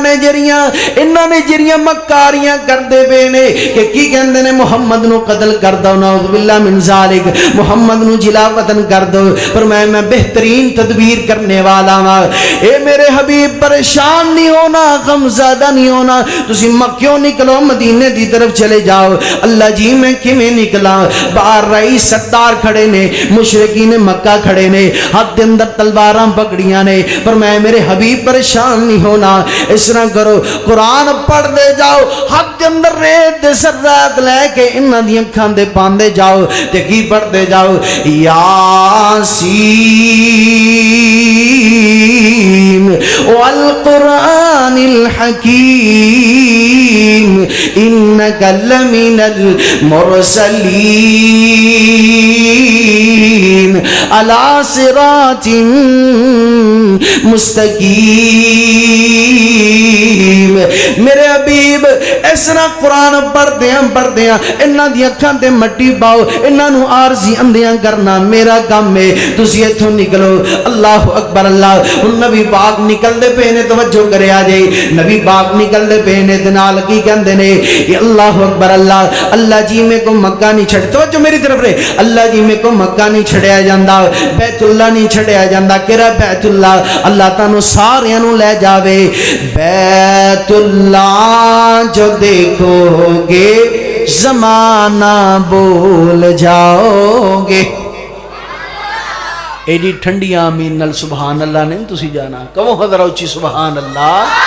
نے جڑیاں مکاریاں کردے پے نے کہ کی کہندے نے محمد نو قتل کر دو نعوذ باللہ من ذالک محمد نو جلا وطن کر دو فرمایا میں بہترین تدبیر کرنے والا ہاں اے میرے حبیب پریشان نہیں ہونا غم زدہ نہیں ہونا تسی مکیوں نکلو مدینے دی طرف چلے جاؤ اللہ جی میں کیویں نکلا باہر رئیس سردار کھڑے نے مشرکین مکہ کھڑے نے ہاتھ دے اندر تلواراں پکڑیاں نے فرمایا میرے حبیب پریشان نہیں ہونا اس طرح کرو قرآن پڑھ دے جاؤ ہاتھ دے اندر ریت دے ذرات لے کے انہاں دی اکھاں دے پاندے جاؤ تے کی پڑھ دے جاؤ یاسین والقرآن الحکیم انک لمن المرسلین علی صراط مستقیم میرے حبیب اس طرح قرآن پڑھتے ہیں انہاں دی اکھاں تے مٹی پاؤ انہاں نو عارضی اندیاں کرنا میرا کام ہے تسی ایتھوں نکلو اللہ اکبر اللہ ہن نبی پاک نکل دے پے نے توجہ کرے آ جائے نبی پاک نکل دے پے نے تے نال کی کہندے نے کہ اللہ اللہ اکبر اللہ اللہ جی میں کو مکہ نہیں چھڑ توجہ میری طرف رہے اللہ جی میں کو مکہ نہیں چھڑیا جاندہ بیت اللہ نہیں چھڑیا جاندہ کرا بیت اللہ اللہ تانو سارے انو لے جاوے بیت اللہ جو دیکھو گے زمانہ بول جاؤ گے ایڈی ٹھنڈی آمین نل سبحان اللہ نہیں تسی جانا کہو حضر اچھی سبحان اللہ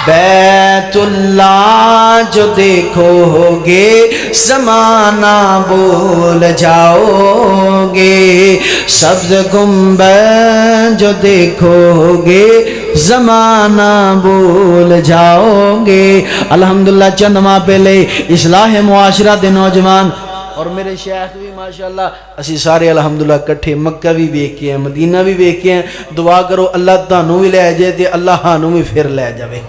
بیت اللہ جو دیکھو گے زمانہ بول جاؤ گے سبز گنبد جو دیکھو گے زمانہ بول جاؤ گے الحمدللہ چند ماہ پہلے اصلاح معاشرہ دے نوجوان اور میرے شیخ بھی ماشاءاللہ اسی سارے الحمدللہ کٹھے مکہ بھی بیکھے ہیں مدینہ بھی بیکھے ہیں دعا کرو اللہ تانوں بھی لے جائے تے اللہ ہانوں بھی پھر لے جاوے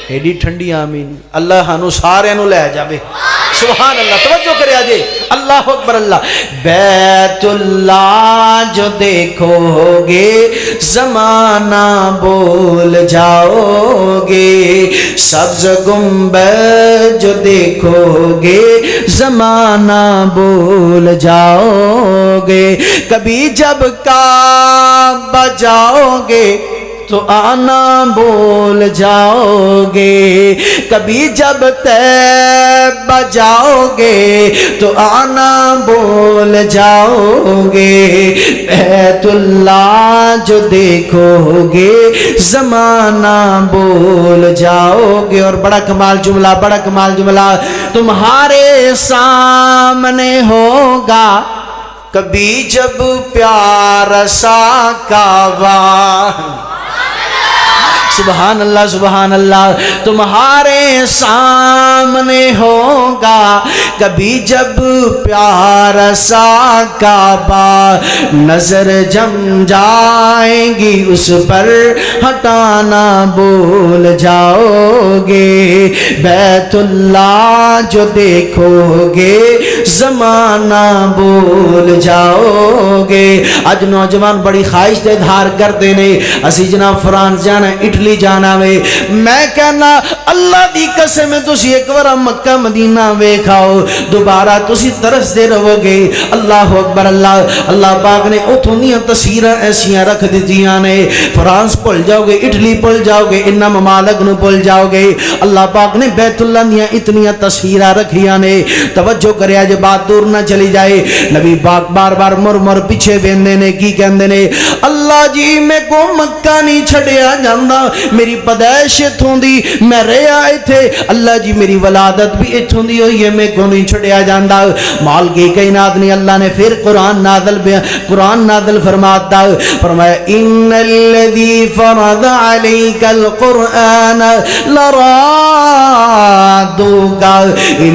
ایڈی ٹھنڈی آمین اللہ ہانوں سارے نو لے جاوے سبحان اللہ توجہ کرے آجے اللہ اکبر اللہ بیت اللہ جو دیکھو گے زمانہ بول جاؤ گے سبز گنبد جو دیکھو گے زمانہ بول جاؤ گے کبھی جب کعبہ جاؤ گے تو آنا بول جاؤ گے کبھی جب طیبہ جاؤ گے تو آنا بول جاؤ گے بیت اللہ جو دیکھو گے زمانہ بول جاؤ گے اور بڑا کمال جملہ تمہارے سامنے ہوگا کبھی جب پیارا سا کعبہ سبحان اللہ تمہارے سامنے ہوگا کبھی جب پیارا سا کعبہ نظر جم جائیں گی اس پر ہٹانا بول جاؤ گے بیت اللہ جو دیکھو گے زمانہ بول جاؤ گے اج نوجوان بڑی خواہش دے دھار کرتے نے اسی جناب فرانس جانا اٹلی جانا وے میں کہنا اللہ دی قسم ہے تسی ایک بار مکہ مدینہ ویکھاؤ دوبارہ تسی ترس دے رہو گے اللہ اکبر اللہ پاک نے اتھوں دیاں تصویراں ایسیاں رکھ دیتیاں نے فرانس پل جاؤ گے اٹلی پل جاؤ گے انہاں ممالک نو پل جاؤ گے اللہ پاک نے بیت اللہ دیاں اتنیاں تصویراں رکھیاں نے توجہ کرے آج بات دور نہ چلی جائے نبی پاک بار بار مر پیچھے بیندے نے کی کہندے نے اللہ جی میں کو مکہ نہیں چھڑیا جاندا میری پیدائش اتھوں دی میں رہیا ایتھے اللہ جی میری ولادت بھی اتھوں دی ہوئی ہے میں کو نہیں چھڑیا جاندا مال کی کائنات نے اللہ نے پھر قرآن نازل فرماتا فرمایا ان الذی فرض علیک القرآن لرادوک الی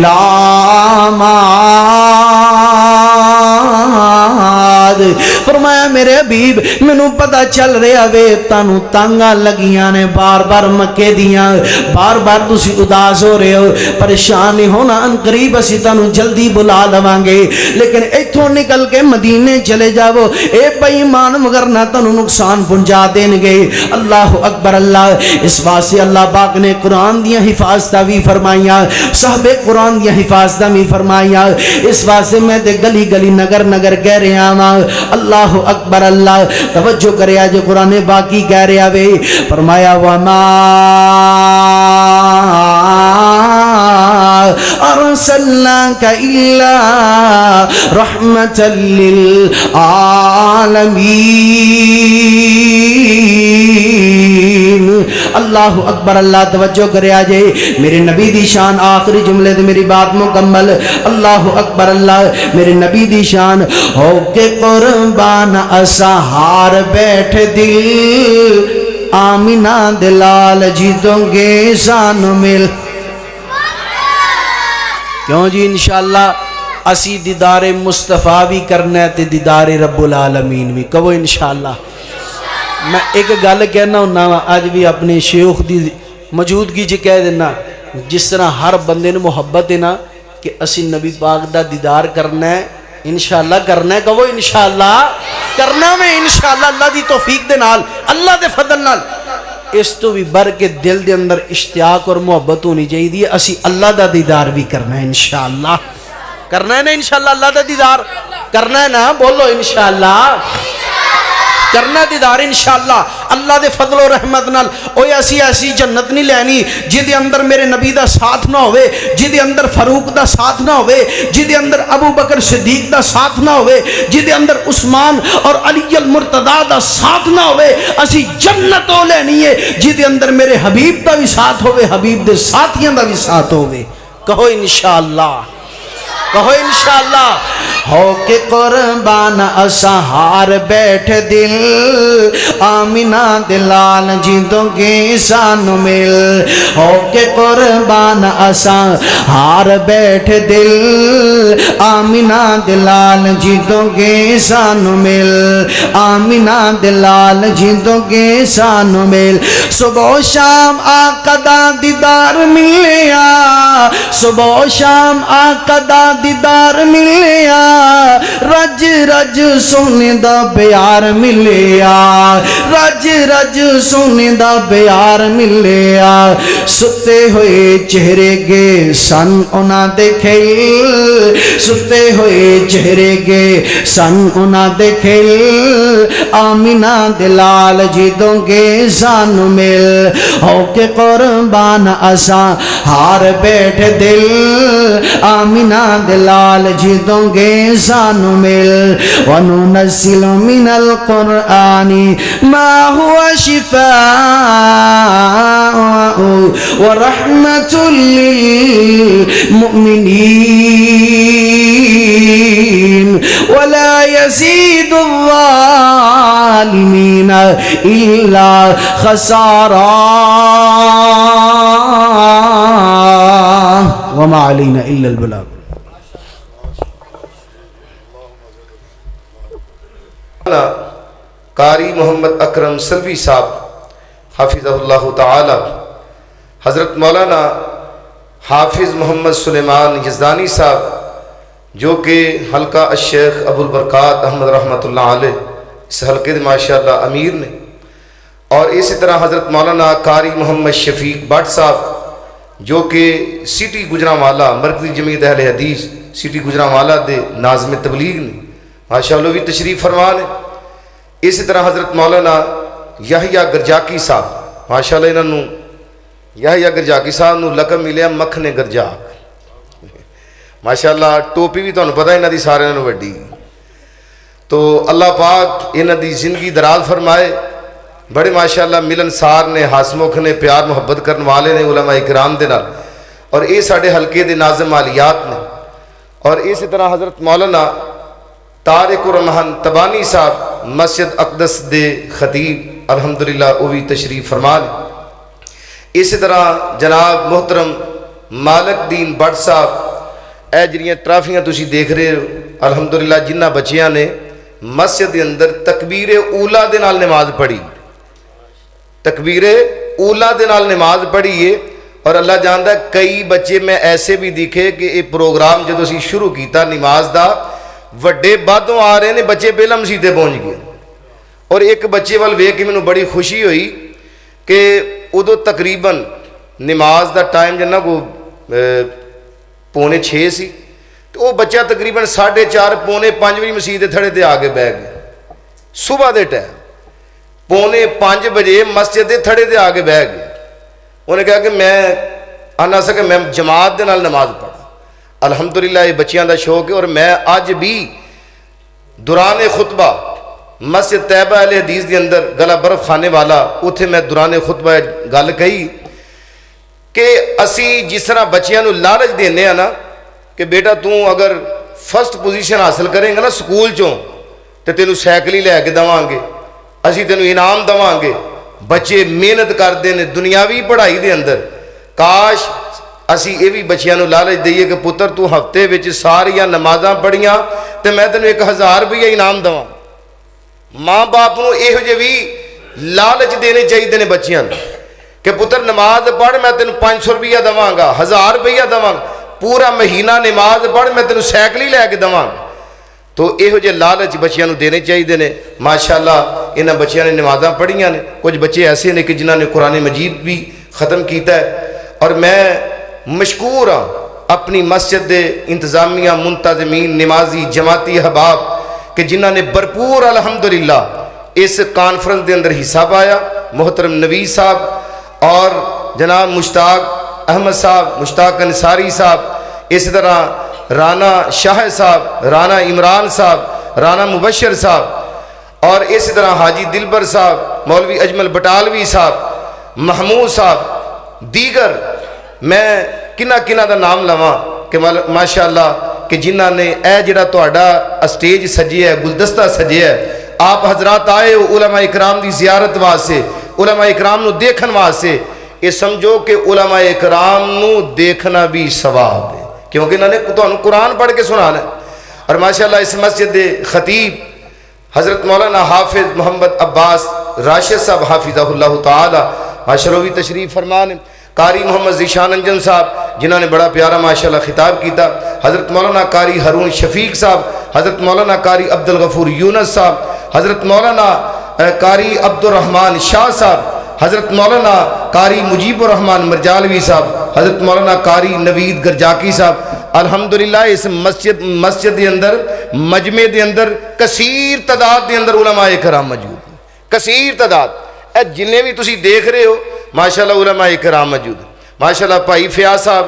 معاد فرمایا میرے حبیب منو پتہ چل رہا وے تانو تانگا لگیاں نے بار بار مکے دیاں بار بار تسی اداس ہو رہے ہو پریشان نہیں ہونا ان قریب اسی تانو جلدی بلا لوانگے لیکن ایتھوں نکل کے مدینے چلے جاؤ اے بے ایمان مگر نہ تانو نقصان پہنچا دیں گے اللہ اکبر اللہ اس واسطے اللہ پاک نے قرآن دیاں حفاظتاں بھی فرمائیاں صحابہ قرآن دیاں حفاظتاں بھی فرمائیاں اس واسطے میں دے گلی گلی نگر نگر کہہ رہا ہاں اللہ اکبر اللہ توجہ کرے آج قرآن باقی کہہ رہا وے فرمایا وما ارسلناک الا رحمتا للعالمین اللہ اکبر اللہ توجہ کرے آجے میرے نبی دی شان آخری جملے دے میری بات مکمل اللہ اکبر اللہ میرے نبی دی شان ہو کے قربان اسہار بیٹھ دل آمینہ دلال جیتوں گے سان مل کیوں جی انشاءاللہ اسی دیدار مصطفیٰ بھی کرنا ہے تے دیدار رب العالمین بھی کہو انشاءاللہ میں ایک گل کہنا ہوں آج بھی اپنے شیوخ دی موجودگی جی کہہ دینا جس طرح ہر بندے نے محبت ہے نا کہ اسی نبی پاک دا دیدار کرنا ہے انشاءاللہ کرنا ہے کہو انشاءاللہ کرنا میں انشاءاللہ اللہ دی توفیق دے نال اللہ دے فضل نال اس تو بھی بڑھ کے دل دے اندر اشتیاق اور محبت ہونی چاہیے اسی اللہ دا دیدار بھی کرنا ہے انشاءاللہ کرنا ہے نا انشاءاللہ اللہ دا دیدار کرنا ہے نا بولو انشاءاللہ کرنا دیدار انشاءاللہ اللہ دے فضل و رحمت نال اوے ایسی جنت نہیں لینی جدے اندر میرے نبی دا ساتھ نہ ہوئے جدے اندر فاروق دا ساتھ نہ ہوئے جدے اندر ابو بکر صدیق دا ساتھ نہ ہوئے جدے اندر عثمان اور علی المرتضیٰ دا ساتھ نہ ہوئے اسی جنت ہو لینی ہے جدے اندر میرے حبیب دا بھی ساتھ ہوئے حبیب دے ساتھیاں دا بھی ساتھ ہوئے کہو انشاءاللہ کہو انشاءاللہ ہو کے قربان اساں ہار بیٹھ دل آمینہ دلال جیندوں گے سانو مل ہو کے قربان اساں ہار بیٹھ دل آمینہ دلال جیندوں گے سانو مل آمینہ دلال جیندوں گے سانو مل صبح و شام آقا دا دیدار ملیا صبح و شام آقا دا دیدار ملیا رج رج سونے دا پیار ملیا رج رج سونے دا پیار ملیا ستے ہوئے چہرے گے سن انہاں دے کھل ستے ہوئے چہرے گے سن انہاں دے کھل آمینہ دلال جیدوں گے سان مل ہو کے قربان اساں ہار بیٹھ دل آمینہ دلال جیدوں گے سان مل وَنُنَزِّلُ مِنَ الْقُرْآنِ مَا هُوَ شِفَاءٌ وَرَحْمَةٌ لِّلْمُؤْمِنِينَ وَلَا يَزِيدُ الظَّالِمِينَ إِلَّا خَسَارًا وَمَا عَلَيْنَا إِلَّا الْبَلَاغُ قاری محمد اکرم سلوی صاحب حافظہ اللہ تعالی حضرت مولانا حافظ محمد سلیمان یزدانی صاحب جو کہ حلقہ الشیخ ابو البرکات احمد رحمۃ اللہ علیہ اس حلقے دے ماشاءاللہ امیر نے اور اسی طرح حضرت مولانا قاری محمد شفیق بٹ صاحب جو کہ سٹی گجرانوالا مرکزی جمعیت اہل حدیث سٹی گجرانوالا دے ناظم تبلیغ نے ماشاءاللہ بھی تشریف فرمان ہے اسی طرح حضرت مولانا یحییٰ گرجاکی صاحب ماشاءاللہ انہوں یحییٰ گرجاکی صاحب نو لقب ملیا مکھنے گرجاک ماشاءاللہ ٹوپی بھی تو انہوں پتہ انہوں دی سارے انہوں وڈی تو اللہ پاک انہوں دی زندگی دراز فرمائے بڑے ماشاءاللہ ملن سار نے ہاسموکھ نے پیار محبت کرنے والے نے علماء اکرام دے نال اور اے ساڑھے حلقے دے ناظم عالیات نے اور اسی طرح حضرت مولانا طارق الرحمن تبانی صاحب مسجد اقدس دے خطیب الحمدللہ وہ بھی تشریف فرمان اسی طرح جناب محترم مالک دین بٹ صاحب اے جڑیاں ٹرافیاں تسی دیکھ رہے ہو الحمدللہ جنہ بچیاں نے مسجد دے اندر تکبیر اولا دے نال نماز پڑھی تکبیر اولا دے نال نماز پڑھی ہے اور اللہ جانتا ہے کئی بچے میں ایسے بھی دیکھے کہ یہ پروگرام جدو اسی شروع کیتا نماز دا وڈے بعدوں آ رہے نے بچے پہلا مسیدے پہنچ گئے اور ایک بچے وال ویکھ کے مینوں بڑی خوشی ہوئی کہ ادو تقریباً نماز دا ٹائم جنہ کو 4:45 سی تو وہ بچہ تقریباً 4:30 4:45 بجے مسیدے تھڑے تے آگے بیٹھ گئے صبح دے ٹائم 4:45 بجے مسجد دے تھڑے تے آگے بیٹھ گئے انہیں کہا کہ میں آنا سکے میں جماعت دے نال نماز پڑھا الحمدللہ یہ بچیاں دا شوق ہے اور میں آج بھی دوران خطبہ مسجد طیبہ اہل حدیث دے اندر گلا برف کھانے والا اتھے میں دوران خطبہ گل کہی کہ اسی جس طرح بچیاں نو لالچ دینے ہیں نا کہ بیٹا تو اگر فرسٹ پوزیشن حاصل کریں گا نا سکول چوں تو تینوں سائیکل لے کے دواں گے اسی تینوں انعام دواں گے بچے محنت کرتے ہیں دنیاوی پڑھائی دے اندر کاش اسی یہ بھی بچیاں نو لالچ دئیے کہ پتر تو ہفتے وچ ساریاں نمازاں پڑھیاں تے میں تینوں 1000 روپیہ انعام دواں ماں باپ نو یہ جے بھی لالچ دینے چاہیے نے بچیاں کہ پتر نماز پڑھ میں تینوں 500 روپیہ دواں گا 1000 روپیہ دواں گا پورا مہینہ نماز پڑھ میں تینوں سائیکل ہی لے کے دواں گا تو یہ جے لالچ بچیاں نو دینے چاہیے نے ماشاءاللہ انہاں بچیاں نے نمازاں پڑھیاں نے، کچھ بچے ایسے نے کہ جنہاں نے قرآن مجید بھی ختم کیتا ہے، اور میں مشکور ہاں اپنی مسجد دے انتظامیہ، منتظمین، نمازی، جماعتی احباب کہ جنہاں نے بھرپور الحمدللہ اس کانفرنس دے اندر حصہ پایا۔ محترم نویز صاحب اور جناب مشتاق احمد صاحب، مشتاق انصاری صاحب، اسی طرح رانا شاہ صاحب، رانا عمران صاحب، رانا مبشر صاحب، اور اسی طرح حاجی دلبر صاحب، مولوی اجمل بٹالوی صاحب، محمود صاحب، دیگر میں کنہ دا نام لواں کہ ماشاءاللہ کہ جنہاں نے اے جڑا تہاڈا اسٹیج سجیا ہے، گلدستہ سجیا ہے، آپ حضرات آئے ہو علماء اکرام دی زیارت واسطے، علماء اکرام نو دیکھن واسطے، یہ سمجھو کہ علماء اکرام نو دیکھنا بھی ثواب ہے، کیونکہ انہوں نے قرآن پڑھ کے سنانا ہے۔ اور ماشاءاللہ اس مسجد دے خطیب حضرت مولانا حافظ محمد عباس راشد صاحب حافظہ اللہ تعالی ماشاءاللہ بھی تشریف فرمان، قاری محمد ذیشان انجن صاحب جنہوں نے بڑا پیارا ماشاءاللہ خطاب کیتا، حضرت مولانا قاری ہارون شفیق صاحب، حضرت مولانا قاری عبد الغفور یونس صاحب، حضرت مولانا قاری عبد الرحمن شاہ صاحب، حضرت مولانا قاری مجیب الرحمن مرجالوی صاحب، حضرت مولانا قاری نوید گرجاکی صاحب۔ الحمدللہ اس مسجد دے اندر، مجمع دے اندر کثیر تعداد دے اندر علماء کرام موجود ہیں، کثیر تعداد، اے جنہیں بھی تسی دیکھ رہے ہو ماشاءاللہ علماء کرام موجود ہیں۔ ماشاءاللہ بھائی فیاض صاحب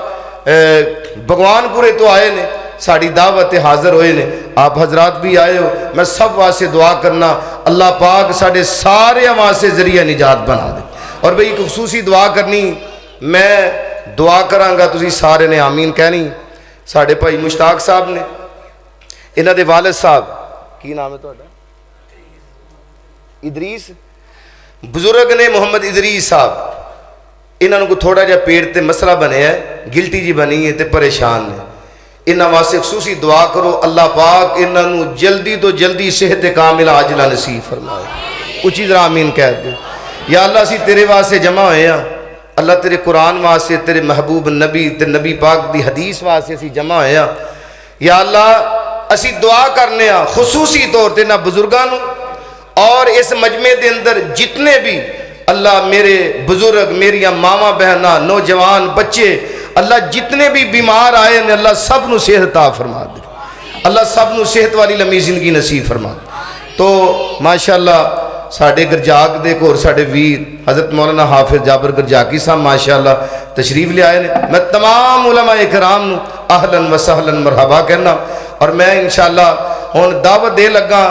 بھگوان پورے تو آئے نے، ساڑی دعوت حاضر ہوئے نے، آپ حضرات بھی آئے ہو، میں سب واسطے دعا کرنا اللہ پاک ساڑے سارے واسطے ذریعہ نجات بنا دے۔ اور بھئی ایک خصوصی دعا کرنی، میں دعا کرانگا تسی سارے نے آمین کہنی۔ ساڑے بھائی مشتاق صاحب نے، انہاں دے والد صاحب کی نام ہے تہاڈا؟ ادریس، بزرگ نے محمد ادریس صاحب، انہوں کو تھوڑا جا پیٹ تے مسئلہ بنے ہے، گلٹی جی بنی ہے تے پریشان نے، انہاں واسطے خصوصی دعا کرو اللہ پاک انہوں جلدی تو جلدی صحت کامل عاجلہ نصیب فرمائے۔ اچھی ذرا آمین کہہ دے۔ یا اللہ اسی تیرے واسطے جمع ہوئے ہیں، اللہ تیرے قرآن واسطے، تیرے محبوب نبی تے نبی پاک دی حدیث واسطے اسی جمع ہوئے ہیں۔ یا اللہ اسی دعا کرنے ہیں خصوصی طور تے نہ بزرگانوں اور اس مجمع دے اندر جتنے بھی اللہ میرے بزرگ، میری ماما بہنہ، نوجوان بچے، اللہ جتنے بھی بیمار آئے ہیں اللہ سب نو صحت عطا فرما دے، اللہ سب نو صحت والی لمبی زندگی نصیب فرما دے۔ تو ماشاءاللہ ساڑھے گرجاک دے کو اور ساڑھے ویر حضرت مولانا حافظ جابر گرجاکی صاحب ماشاءاللہ تشریف لے آئے نے، میں تمام علماء کرام نو اہلاً و سہلاً مرحبا کہنا، اور میں انشاءاللہ ہون دعوت دے لگا